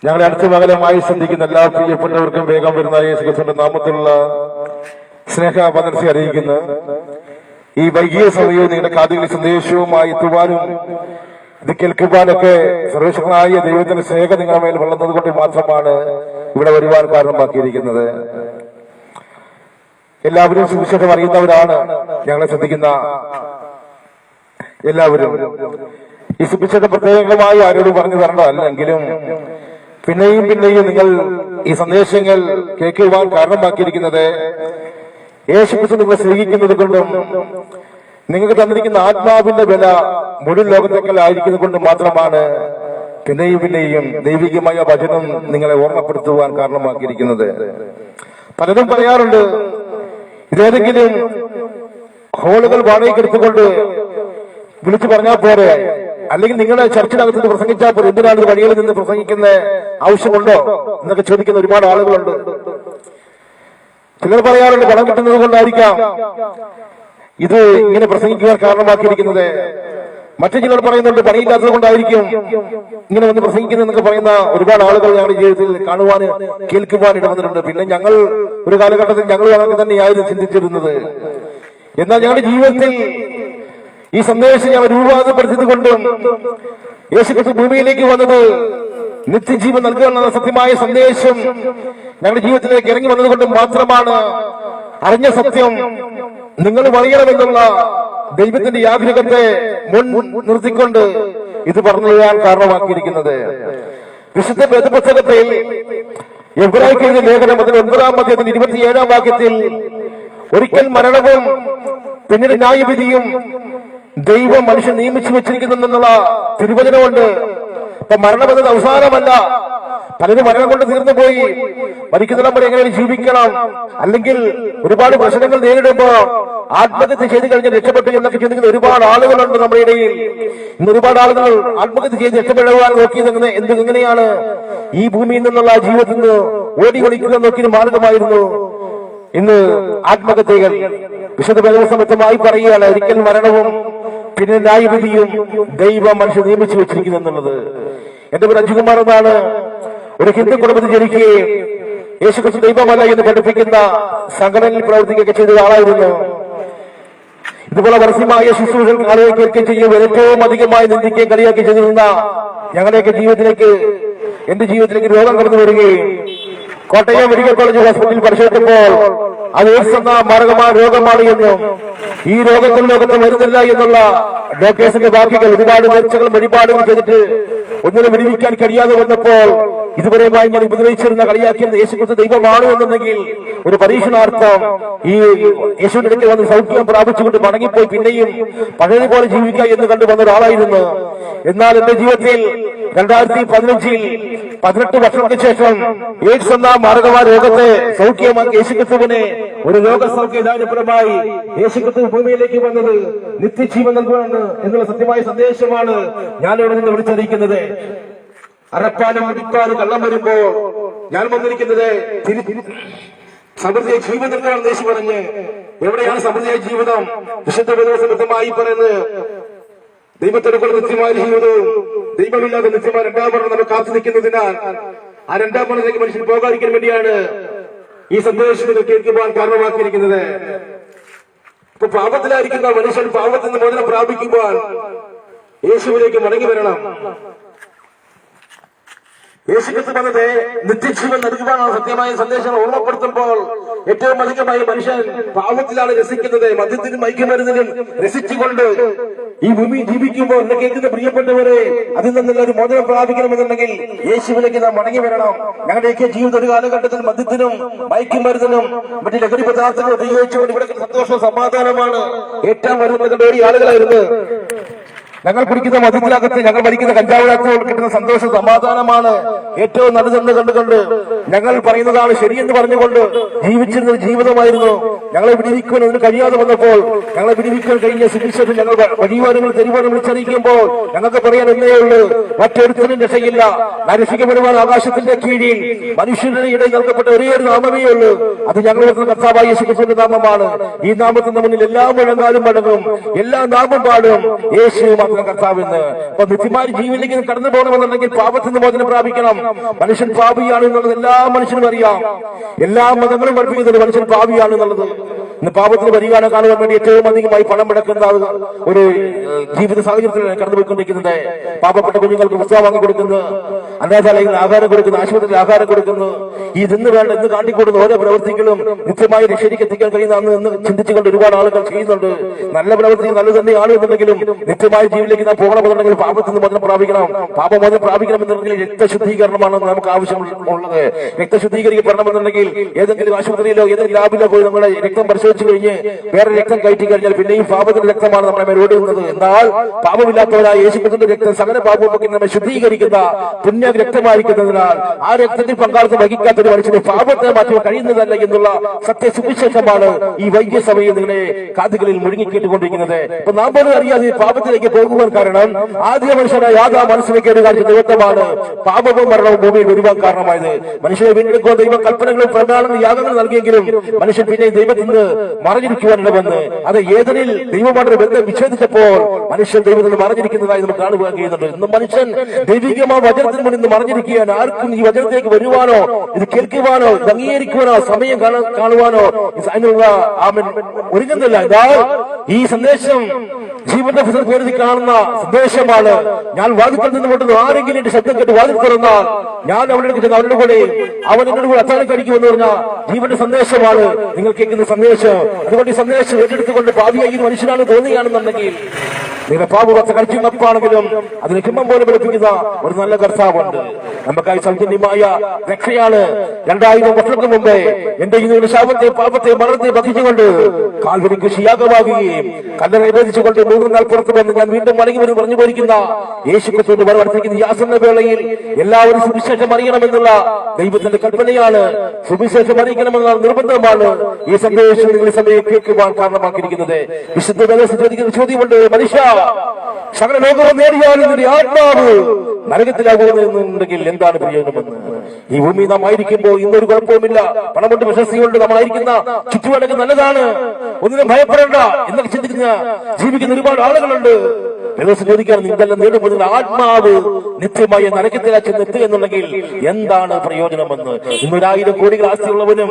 ഞങ്ങളെ അടുത്ത മകലമായി ശ്രദ്ധിക്കുന്ന എല്ലാ പ്രിയപ്പെട്ടവർക്കും വേഗം വരുന്ന യേശുക്രിസ്തുവിന്റെ നാമത്തിലുള്ള സ്നേഹവന്ദനത്തെ അറിയിക്കുന്നു. ഈ വൈകിയ സമയവും നിങ്ങളുടെ കാതുകളിൽ സന്ദേശവുമായി എത്തുവാനും ഇത് കേൾക്കുവാനൊക്കെ സർവശക്തനായ ദൈവത്തിന്റെ സ്നേഹം നിങ്ങളുടെ മേൽ വളർന്നത് കൊണ്ട് മാത്രമാണ് ഇവിടെ വരുവാൻ കാരണമാക്കിയിരിക്കുന്നത്. എല്ലാവരും സുവിശേഷം അറിയുന്നവരാണ് ഞങ്ങളെ ശ്രദ്ധിക്കുന്ന എല്ലാവരും. ഈ സുവിശേഷം പ്രത്യേകമായി ആരോടും പറഞ്ഞു തരേണ്ടതല്ലെങ്കിലും പിന്നെയും നിങ്ങൾ ഈ സന്ദേശങ്ങൾ കേൾക്കുവാൻ കാരണമാക്കിയിരിക്കുന്നത് യേശുക്രിസ്തു നിങ്ങളെ സ്നേഹിക്കുന്നത് കൊണ്ടും നിങ്ങൾക്ക് തന്നിരിക്കുന്ന ആത്മാവിന്റെ വില മുഴുവൻ ലോകത്തേക്കാൾ ആയിരിക്കുന്നത് കൊണ്ട് മാത്രമാണ് പിന്നെയും ദൈവികമായ വചനം നിങ്ങളെ ഓർമ്മപ്പെടുത്തുവാൻ കാരണമാക്കിയിരിക്കുന്നത്. പലരും പറയാറുണ്ട്, ഇതേതെങ്കിലും ഹോളുകൾ വാടകയ്ക്കെടുത്തുകൊണ്ട് വിളിച്ചു പറഞ്ഞാൽ പോരെ, അല്ലെങ്കിൽ നിങ്ങളെ ചർച്ചിനകത്ത് പ്രസംഗിച്ചാൽ പോരെ, എന്തിനാണ് വഴികളിൽ നിന്ന് പ്രസംഗിക്കുന്ന ആവശ്യമുണ്ടോ എന്നൊക്കെ ചോദിക്കുന്ന ഒരുപാട് ആളുകളുണ്ട്. ചിലർ പറയാറുണ്ട്, പണം കിട്ടുന്നത് കൊണ്ടായിരിക്കാം ഇത് ഇങ്ങനെ പ്രസംഗിക്കുവാൻ കാരണമാക്കിയിരിക്കുന്നത്. മറ്റു ചിലർ പറയുന്നുണ്ട്, പണിയില്ലാത്തത് കൊണ്ടായിരിക്കും ഇങ്ങനെ വന്ന് പ്രസംഗിക്കുന്നതെന്നൊക്കെ പറയുന്ന ഒരുപാട് ആളുകൾ ഞങ്ങളുടെ ജീവിതത്തിൽ കാണുവാൻ കേൾക്കുവാൻ ഇടവന്നിട്ടുണ്ട്. പിന്നെ ഞങ്ങൾ ഒരു കാലഘട്ടത്തിൽ ഞങ്ങൾ അങ്ങനെ തന്നെയായിരുന്നു ചിന്തിച്ചിരുന്നത്. എന്നാൽ ഞങ്ങളുടെ ജീവിതത്തിൽ ഈ സന്ദേശം ഞങ്ങൾ രൂപാന്തരപ്പെടുത്തിയത് കൊണ്ടും യേശുക്രിസ്തു ഭൂമിയിലേക്ക് വന്നത് നിത്യജീവൻ നൽകുക സത്യമായ സന്ദേശം ഞങ്ങളുടെ ജീവിതത്തിലേക്ക് ഇറങ്ങി വന്നതുകൊണ്ടും മാത്രമാണ് അറിഞ്ഞ സത്യം നിങ്ങൾ അറിയണമെന്നുള്ള ദൈവത്തിന്റെ ആഗ്രഹത്തെ മുൻ നിർത്തിക്കൊണ്ട് ഇത് പറഞ്ഞു തരാൻ കാരണമാക്കിയിരിക്കുന്നത്. വിശുദ്ധ വേദപുസ്തകത്തിൽ എബ്രായർക്കെഴുതിയ ലേഖനം 9-ാം അധ്യായത്തിന്റെ 27-ാം വാക്യത്തിൽ ഒരിക്കൽ മരണവും പിന്നീട് ന്യായവിധിയും ദൈവം മനുഷ്യൻ നിയമിച്ചു വെച്ചിരിക്കുന്നെന്നുള്ള തിരുവചനമുണ്ട്. അപ്പൊ മരണം എന്നത് അവസാനമല്ല. പലരും മരണം കൊണ്ട് തീർന്നു പോയി, മരിക്കുന്നിടം വരെ എങ്ങനെ ജീവിക്കണം, അല്ലെങ്കിൽ ഒരുപാട് പ്രശ്നങ്ങൾ നേരിടുമ്പോ ആത്മഹത്യ ചെയ്ത് കഴിഞ്ഞ് രക്ഷപ്പെട്ടു എന്നൊക്കെ ചിന്തിക്കുന്ന ഒരുപാട് ആളുകളുണ്ട് നമ്മുടെ ഇടയിൽ. ഇന്ന് ഒരുപാട് ആളുകൾ ആത്മഹത്യ ചെയ്ത് രക്ഷപ്പെടുവാൻ നോക്കിയത് എങ്ങനെയാണ് ഈ ഭൂമിയിൽ നിന്നുള്ള ജീവിതത്തിൽ നിന്ന് ഓടി ഒളിക്കുക നോക്കിയ മാർഗമായിരുന്നു ഇന്ന് ആത്മഹത്യകൾ. വിശുദ്ധ വേദപുസ്തകമായി പറയുകയാണ്, ഒരിക്കൽ മരണവും പിന്നെ ന്യായവിധിയും ദൈവം മനുഷ്യൻ നിയമിച്ചു വെച്ചിരിക്കുന്നു എന്നുള്ളത്. എന്റെ പേര് അഞ്ജുകുമാർ എന്നാണ്. ഒരു ഹിന്ദു കുടുംബത്തിൽ ജനിക്കുകയും യേശുക്രിസ്തു ദൈവമല്ല എന്ന് പഠിപ്പിക്കുന്ന സംഘടനയിൽ പ്രവർത്തിക്കുകയൊക്കെ ചെയ്ത ആളായിരുന്നു. ഇതുപോലെ പരസ്യമായ ശുശ്രൂഷകൾ ആളുകൾ കേൾക്കുകയും ചെയ്യും, ഏറ്റവും അധികമായി നിന്ദിക്കുകയും കളിയാക്കി ചെയ്തിരുന്ന ഞങ്ങളുടെയൊക്കെ ജീവിതത്തിലേക്ക്, എന്റെ ജീവിതത്തിലേക്ക് രോഗം കടന്നു വരികയും കോട്ടയം മെഡിക്കൽ കോളേജ് ഹോസ്പിറ്റലിൽ പരിശോധിച്ചപ്പോൾ അത് എയ്ഡ്സ് എന്ന മാരകമായ രോഗമാണ് എന്നും ഈ രോഗത്തിൽ ലോകത്ത് വരുന്നില്ല എന്നുള്ള ഡോക്ടേഴ്സിന്റെ വാക്കുകൾ ഒരുപാട് നേർച്ചകളും വഴിപാടുകൾ ചെയ്തിട്ട് ഒന്നിനും വിടുവിക്കാൻ കഴിയാതെ വന്നപ്പോൾ ഇതുവരെയുമായി ഞാൻ ഉപദ്രവിച്ചിരുന്ന കളിയാക്കിയത് യേശുക്രിസ്തു ദൈവമാണ് എന്നുണ്ടെങ്കിൽ ഒരു പരീക്ഷണാർത്ഥം ഈ യേശുവിന്റെ അടുത്ത് വന്ന് സൗഖ്യം പ്രാപിച്ചുകൊണ്ട് മടങ്ങിപ്പോയി പിന്നെയും പഴയതുപോലെ ജീവിക്കുക എന്ന് കണ്ടു വന്ന ഒരാളായിരുന്നു. എന്നാൽ എന്റെ ജീവിതത്തിൽ 2015-ൽ 18 വർഷങ്ങൾക്ക് ശേഷം എയ്ഡ്സ് എന്ന മാരകമായ രോഗത്തെ സൗഖ്യമാക്കി യേശുക്രിസ്തുവിനെ ഒരു രോഗസൗഖ്യദാനപരമായി യേശുക്രിസ്തു ഭൂമിയിലേക്ക് വന്നത് നിത്യജീവൻ നൽകുകയാണ് എന്നുള്ള സത്യമായ സന്ദേശമാണ് ഞാനിവിടെ നിന്ന് വിളിച്ചറിയിക്കുന്നത്. അറപ്പാനും അടിപ്പാനും കള്ളം വരുമ്പോൾ ഞാൻ വന്നിരിക്കുന്നത് സമൃദ്ധിയായ ജീവിതം നൽകണമെന്ന് യേശു പറഞ്ഞ്, എവിടെയാണ് സമൃദ്ധിയായ ജീവിതം? വിശുദ്ധ വേദപുസ്തകമായി പറയുന്നത് ദൈവത്തോടുള്ള നിത്യമായ ജീവിതവും ദൈവമില്ലാതെ നിത്യമായ രണ്ടാം മരണം നമ്മൾ കാത്തു നിൽക്കുന്നതിനാൽ ആ രണ്ടാം മരണത്തിലേക്ക് മനുഷ്യൻ പോകാതിരിക്കാൻ വേണ്ടിയാണ് ഈ സന്ദേശങ്ങൾ കേൾക്കുവാൻ കാരണമാക്കിയിരിക്കുന്നത്. ഇപ്പൊ പാപത്തിലായിരിക്കുന്ന മനുഷ്യൻ പാപത്തിൽ നിന്ന് മോചനം പ്രാപിക്കുവാൻ യേശുവിലേക്ക് മടങ്ങി വരണം. യേശുക്രിസ്തു പറഞ്ഞത് നിത്യജീവൻ നൽകുവാനാണ് സത്യമായ സന്ദേശം ഓർമ്മപ്പെടുത്തുമ്പോൾ ഏറ്റവും അധികമായി മനുഷ്യൻ പാവത്തിലാണ് രസിക്കുന്നത്, മദ്യത്തിനും മയക്കുമരുന്നിനും രസിച്ചുകൊണ്ട് ഈ ഭൂമി ജീവിക്കുമ്പോൾ എന്നെ കേൾക്കുന്ന പ്രിയപ്പെട്ടവരെ, അതിൽ നിന്നുള്ള ഒരു മോചനം പ്രാപിക്കണമെന്നുണ്ടെങ്കിൽ യേശുവിലേക്ക് നാം മടങ്ങി വരണം. ഞങ്ങളുടെയൊക്കെ ജീവിത ഒരു കാലഘട്ടത്തിൽ മദ്യത്തിനും മയക്കുമരുന്നിനും മറ്റു ലഹരി പദാർത്ഥങ്ങൾ ഉപയോഗിച്ചുകൊണ്ട് ഇവിടെ സന്തോഷവും സമാധാനമാണ് ഏറ്റവും വരുന്ന ഈ ആളുകളായിരുന്നു. ഞങ്ങൾ കുടിക്കുന്ന മദ്യത്തിനകത്ത്, ഞങ്ങൾ ഭരിക്കുന്ന കഞ്ചാവിനകത്ത് കിട്ടുന്ന സന്തോഷ സമാധാനമാണ് ഏറ്റവും നല്ലതെന്ന് കണ്ടുകൊണ്ട് ഞങ്ങൾ പറയുന്നതാണ് ശരിയെന്ന് പറഞ്ഞുകൊണ്ട് ജീവിച്ചിരുന്ന ജീവിതമായിരുന്നു. ഞങ്ങളെ വിടിവിക്കുവാൻ അതിന് കഴിയാതെ വന്നപ്പോൾ ഞങ്ങളെ വിടിവിക്കാൻ കഴിഞ്ഞ സുവിശേഷം ഞങ്ങൾ വഴിവാരങ്ങൾ തെരുവാനും വിളിച്ചറിയിക്കുമ്പോൾ ഞങ്ങൾക്ക് പറയാൻ എന്നേ ഉള്ളൂ, മറ്റൊരുത്തരും രക്ഷയില്ല. രക്ഷിക്കപ്പെടുവാൻ ആകാശത്തിന്റെ കീഴിൽ മനുഷ്യരുടെ ഇടയിൽ നൽകപ്പെട്ട ഒരേ ഒരു നാമമേ ഉള്ളൂ, അത് ഞങ്ങളുടെ കർത്താവായ യേശുക്രിസ്തുവിന്റെ നാമമാണ്. ഈ നാമത്തിന് മുന്നിൽ എല്ലാ മുഴങ്ങാലും മടങ്ങും, എല്ലാ നാമം പാടും, യേശു മാത്രം കർത്താവെന്ന്. അപ്പൊ നിത്യമായ ജീവനിലേക്ക് കടന്നു പോകണമെന്നുണ്ടെങ്കിൽ പാപത്തിന് മോചനം പ്രാപിക്കണം. മനുഷ്യൻ പാപിയാണ് എന്നുള്ളത് എല്ലാ മനുഷ്യനും അറിയാം. എല്ലാ മതങ്ങളും പഠിപ്പിക്കുന്നത് മനുഷ്യൻ പാപിയാണ് എന്നുള്ളത്. ഇന്ന് പാപത്തിന് പരിഹാരം കാണുവാൻ വേണ്ടി ഏറ്റവും അധികമായി പണം മുടക്കുന്ന ഒരു ജീവിത സാഹചര്യത്തിൽ കടന്നുപോയിക്കൊണ്ടിരിക്കുന്നത്. പാവപ്പെട്ട കുഞ്ഞുങ്ങൾക്ക് പുസ്തകം വാങ്ങി കൊടുക്കുന്നു, അനാഥാലയങ്ങളിൽ ആഹാരം കൊടുക്കുന്നു, ആശുപത്രിയിൽ ആഹാരം കൊടുക്കുന്നു. ഇതെന്ന് വേണ്ട എന്ന് കാട്ടിക്കൊടുക്കുന്ന ഓരോ പ്രവൃത്തികളും നിത്യമായി രക്ഷയിലേക്ക് എത്തിക്കാൻ കഴിയുന്ന എന്ന് ചിന്തിച്ചുകൊണ്ട് ഒരുപാട് ആളുകൾ ചെയ്യുന്നുണ്ട്. നല്ല പ്രവൃത്തി നല്ലത് തന്നെയാണ് എന്നുണ്ടെങ്കിലും നിത്യമായ ജീവിതത്തിലേക്ക് നാം പോകണമെന്നുണ്ടെങ്കിൽ പാപത്തിന് മോചനം പ്രാപിക്കണം. പാപമോചനം പ്രാപിക്കണം എന്നുണ്ടെങ്കിൽ രക്തശുദ്ധീകരണമാണ് നമുക്ക് ആവശ്യമുള്ളത്. രക്തശുദ്ധീകരിക്കപ്പെടണമെന്നുണ്ടെങ്കിൽ ഏതെങ്കിലും ആശുപത്രിയിലോ ഏതെങ്കിലും ലാബിലോ പോയി നമ്മുടെ രക്തം പരിശോധിച്ചു കഴിഞ്ഞ് വേറെ രക്തം കയറ്റി കഴിഞ്ഞാൽ പിന്നെയും പാപത്തിന്റെ രക്തമാണ് നമ്മുടെ മേൽ ഓടുന്നത്. എന്നാൽ പാപമില്ലാത്തവരായ യേശുക്രിസ്തുവിന്റെ രക്തം സകല പാപമൊക്കെ നമ്മെ ശുദ്ധീകരിക്കുന്ന പുണ്യ രക്തമായിരിക്കുന്നതിനാൽ ആ രക്തത്തിൽ പങ്കാളിത്തം വഹിക്കാത്ത ഒരു മനുഷ്യന് പാപത്തെ മാറ്റുവാൻ കഴിയുന്നതല്ല എന്നുള്ള സത്യസുവിശേഷമാണ് ഈ വൈദ്യസഭയിൽ നിങ്ങളെ കാതുകളിൽ മുഴുങ്ങിക്കേട്ടുകൊണ്ടിരിക്കുന്നത്. അപ്പൊ നാം പോലും അറിയാതെ പാപത്തിലേക്ക് പോകുവാൻ കാരണം ആദ്യ മനുഷ്യനായ ആദാം മനസ്സിലേക്ക് ഒരു കാണിച്ച ദൈവത്വമാണ് പാപവും മരണവും ഭൂമിയിൽ വരുവാൻ കാരണമായത്. മനുഷ്യനെ വീണ്ടെടുക്കുക ദൈവം കൽപ്പനകളും പ്രമാണങ്ങളും യാഗങ്ങളും നൽകിയെങ്കിലും മനുഷ്യൻ പിന്നെ ദൈവത്തിൽ നിന്ന് മറഞ്ഞിരിക്കുവാനിടവന്ന് അത് ഏതനിൽ ദൈവമായിട്ട് ബന്ധം വിച്ഛേദിച്ചപ്പോൾ മനുഷ്യൻ ദൈവത്തിൽ നിന്ന് മറഞ്ഞിരിക്കുന്നതായി നമുക്ക് കാണുവാൻ കഴിയുന്നുണ്ട്. ഇന്ന് മനുഷ്യൻ ദൈവികമായ വചനത്തിൽ നിന്ന് മറഞ്ഞിരിക്കുകയാണ്. ആർക്കും ഈ വചനത്തിലേക്ക് വരുവാനോ ഇത് കേൾക്കുവാനോ ഇത് അംഗീകരിക്കുവാനോ സമയം കാണുവാനോ അതിനുള്ള ഒരുങ്ങുന്നില്ല. ഇതാ ഈ സന്ദേശം ജീവന്റെ പേരിൽ കാണുന്ന സന്ദേശമാണ്. ഞാൻ വാതിൽക്കൽ നിന്നുകൊണ്ട് ആരെങ്കിലും എന്റെ ശബ്ദം കേട്ട് വാതിൽ തുറന്നാൽ ഞാൻ അവരുടെ കൂടെ അവൻ എന്നോട് കൂടെ അത്താഴം കഴിക്കുമെന്ന് പറഞ്ഞ ജീവന്റെ സന്ദേശമാണ് നിങ്ങൾ കേൾക്കുന്ന സന്ദേശം. അതുകൊണ്ട് ഈ സന്ദേശം ഏറ്റെടുത്തുകൊണ്ട് ഭാവിയായി മനുഷ്യനാണ് തോന്നുകയാണെന്നുണ്ടെങ്കിൽ നിങ്ങളുടെ പാപത്തെ കഴിച്ചുമപ്പാണെങ്കിലും അതിന് ഹിമം പോലെ പഠിപ്പിക്കുന്ന ഒരു നല്ല കർത്താവുണ്ട്. നമുക്കായി സൗജന്യമായ രക്ഷയാണ്. 2000 വർഷങ്ങൾക്ക് മുമ്പേ എന്റെ ഈ ശാപത്തെ പാപത്തെ മരണത്തെ വഹിച്ചുകൊണ്ട് കാൽവരി കൃഷിയാഗമാകുകയും കല്ലറ വിഭജിച്ചുകൊണ്ട് 3 നാൾ പുറത്തു വന്ന് ഞാൻ വീണ്ടും മടങ്ങി വരും പറഞ്ഞു പോയിരിക്കുന്ന യേശുക്രിസ്തുവിന്റെ വരവടുത്തിരിക്കുന്ന ഈ ആസന്ന വേളയിൽ എല്ലാവരും സുവിശേഷം അറിയണമെന്നുള്ള ദൈവത്തിന്റെ കൽപ്പനയാണ്. സുവിശേഷം അറിയിക്കണമെന്നുള്ള നിർബന്ധമാണ് ഈ സന്ദേശം നിങ്ങൾ സമയം കേൾക്കുവാൻ കാരണമാക്കിയിരിക്കുന്നത്. വിശുദ്ധ വേദത്തിൽ ചോദിക്കുന്ന ചോദ്യമുണ്ട്, മനുഷ്യ സകല ലോകവും നേടിയാലും നിന്റെ ആത്മാവ് നരകത്തിലാകുമെന്നുണ്ടെങ്കിൽ എന്താണ് പ്രയോജനമെന്ന്. ഈ ഭൂമി നാം ആയിരിക്കുമ്പോൾ ഇന്നൊരു കുഴപ്പവുമില്ല. പണമുണ്ട്, പ്രശസ്തിയുണ്ട്, നമ്മളായിരിക്കുന്ന ചുറ്റുപാടൊക്കെ നല്ലതാണ്, ഒന്നിനും ഭയപ്പെടേണ്ട എന്നൊക്കെ ചിന്തിക്കുന്ന ജീവിക്കുന്ന ഒരുപാട് ആളുകളുണ്ട്. ചോദിക്കാൻ ഇതെല്ലാം നേടുമ്പോൾ ആത്മാവ് നിത്യമായ നരകത്തിലാ ചെന്നെത്തുക എന്നുണ്ടെങ്കിൽ എന്താണ് പ്രയോജനമെന്ന്. 100,000 കോടികൾ ആസ്തിയുള്ളവനും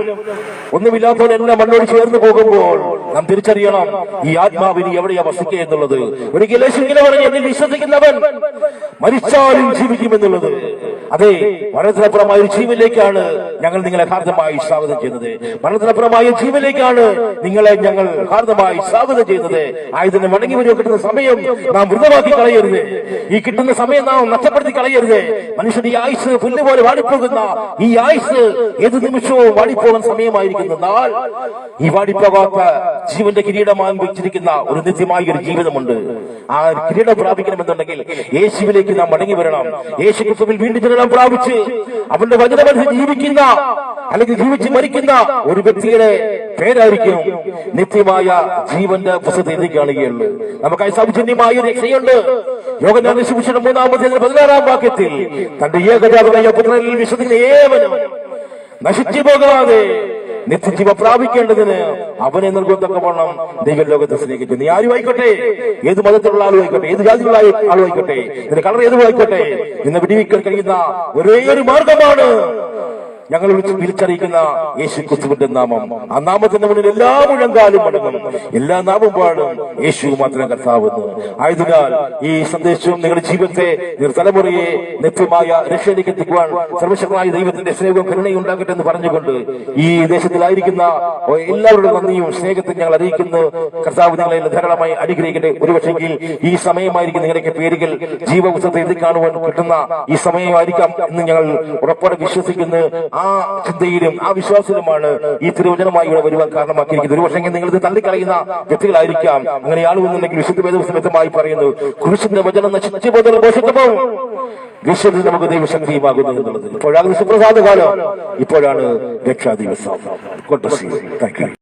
ഒന്നുമില്ലാത്തവനെല്ലാം മണ്ണോട് ചേർന്ന് പോകുമ്പോൾ നാം തിരിച്ചറിയണം ഈ ആത്മാവിന് എവിടെയാ വസിക്കുക എന്നുള്ളത്. ഒരിക്കൽ യേശുവിനെ പറഞ്ഞു, എന്നിൽ വിശ്വസിക്കുന്നവൻ മരിച്ചാലും ജീവിക്കുമെന്നുള്ളത്. അതെ, മരണത്തിനപ്പുറമായ ഒരു ജീവനിലേക്കാണ് ഞങ്ങൾ നിങ്ങളെ ഹാർദമായി സ്വാഗതം ചെയ്യുന്നത്. മരണത്തിനപ്പുറമായ ജീവനിലേക്കാണ് നിങ്ങളെ ഞങ്ങൾ ഹാർദമായി സ്വാഗതം ചെയ്യുന്നത്. ആയതിന് മടങ്ങി വരും കിട്ടുന്ന സമയം നാം വൃതമാക്കി കളയരുത്. ഈ കിട്ടുന്ന സമയം നാം നഷ്ടപ്പെടുത്തി കളയരുത്. മനുഷ്യന്റെ ഈ ആയുസ് പുല്ല് പോലെ വാടിപ്പോകുന്ന ഈ ആയുസ് ഏത് നിമിഷവും വാടിപ്പോകാൻ സമയമായിരിക്കുന്നു. എന്നാൽ ഈ വാടിപ്പോകാത്ത ജീവന്റെ കിരീടമായി വെച്ചിരിക്കുന്ന ഒരു നിത്യമായ ഒരു ജീവിതമുണ്ട്. ആ കിരീടം പ്രാപിക്കണമെന്നുണ്ടെങ്കിൽ യേശുവിലേക്ക് നാം മടങ്ങി വരണം. യേശു ക്രിസ്തുവിൽ വീണ്ടും ജനനം പ്രാപിച്ച് അവന്റെ വചനമനുസരിച്ച് ജീവിക്കുന്ന അല്ലെങ്കിൽ ജീവിച്ച് മരിക്കുന്ന ഒരു വ്യക്തിയുടെ പേരായിരിക്കും നിത്യമായ ജീവന്റെ പുസ്തകത്തിൽ കാണുകയുള്ളൂ. നമുക്കായി സൗജന്യമായ ഒരു രക്ഷയുണ്ട്. യോഹന്നാന്റെ സുവിശേഷം 3-ാം വാക്യത്തിൽ തന്റെ ഏകജാതനായ പുത്രനിൽ വിശ്വസിക്കുന്ന ഏവനും നശിച്ചു പോകാതെ നിത്യജീവ പ്രാപിക്കേണ്ടതിന് അവനെ നൽകുന്നതക്കവണ്ണം ദൈവം ലോകത്തെ സ്നേഹിച്ചു. നീ ആരും ആയിക്കോട്ടെ, ഏത് മതത്തിലുള്ള ആളും ആയിക്കോട്ടെ, ഏത് ജാതിയുള്ള ആളും ആയിക്കോട്ടെ, നിന്റെ കളർ ഏതും ആയിക്കോട്ടെ, നിന്നെ വിടിവിക്കാൻ കഴിയുന്ന ഒരേ ഒരു മാർഗമാണ് ഞങ്ങൾ വിളിച്ചറിയിക്കുന്ന യേശു ക്രിസ്തുവിന്റെ നാമം. ആ നാമത്തിന്റെ മുന്നിൽ എല്ലാ മുഴങ്കാലും മടങ്ങും, എല്ലാ നാമം പാടും യേശു മാത്രം കർത്താവെന്ന്. ആയതിനാൽ ഈ സന്ദേശവും നിങ്ങളുടെ ജീവിതത്തെ, നിങ്ങളുടെ തലമുറയെ നിത്യമായ രക്ഷയിലേക്ക് എത്തിക്കുവാൻ സർവശക്തമായ ദൈവത്തിന്റെ സ്നേഹവും കരുണയും ഉണ്ടാകട്ടെ എന്ന് പറഞ്ഞുകൊണ്ട് ഈ ദേശത്തിലായിരിക്കുന്ന എല്ലാവരുടെ നന്ദിയും സ്നേഹത്തിൽ ഞങ്ങൾ അറിയിക്കുന്നു. കർത്താവ് നിങ്ങളെ ധാരാളമായി അനുഗ്രഹിക്കട്ടെ. ഒരുപക്ഷെങ്കിൽ ഈ സമയമായിരിക്കും നിങ്ങളുടെ പേരുകൾ ജീവപുസ്തകത്തിൽ എത്തി കാണുവാൻ കിട്ടുന്ന ഈ സമയമായിരിക്കാം എന്ന് ഞങ്ങൾ ഉറപ്പോടെ വിശ്വസിക്കുന്നു. ആ ചിന്തയിലും ആ വിശ്വാസത്തിലുമാണ് ഈ തിരുവചനമായി ഇവിടെ വരുവാൻ കാരണമാക്കിയിരിക്കുന്നത്. ഒരു പക്ഷേ നിങ്ങൾ ഇത് തള്ളിക്കളയുന്ന വ്യക്തികളായിരിക്കാം. അങ്ങനെ ആളുവെന്നുണ്ടെങ്കിൽ വിശുദ്ധ വേദപുസ്തകമായി പറയുന്നു, കുരിശിന്റെ വചനം നശിച്ചു പോകുന്ന പോഷകവും വിശ്വത്തിൽ നമുക്ക് ദൈവശക്തിയുമാകുന്നു എന്നുള്ളത്. ഇപ്പോഴാണ് സുപ്രസാദ കാലം, ഇപ്പോഴാണ് രക്ഷാദിവസം.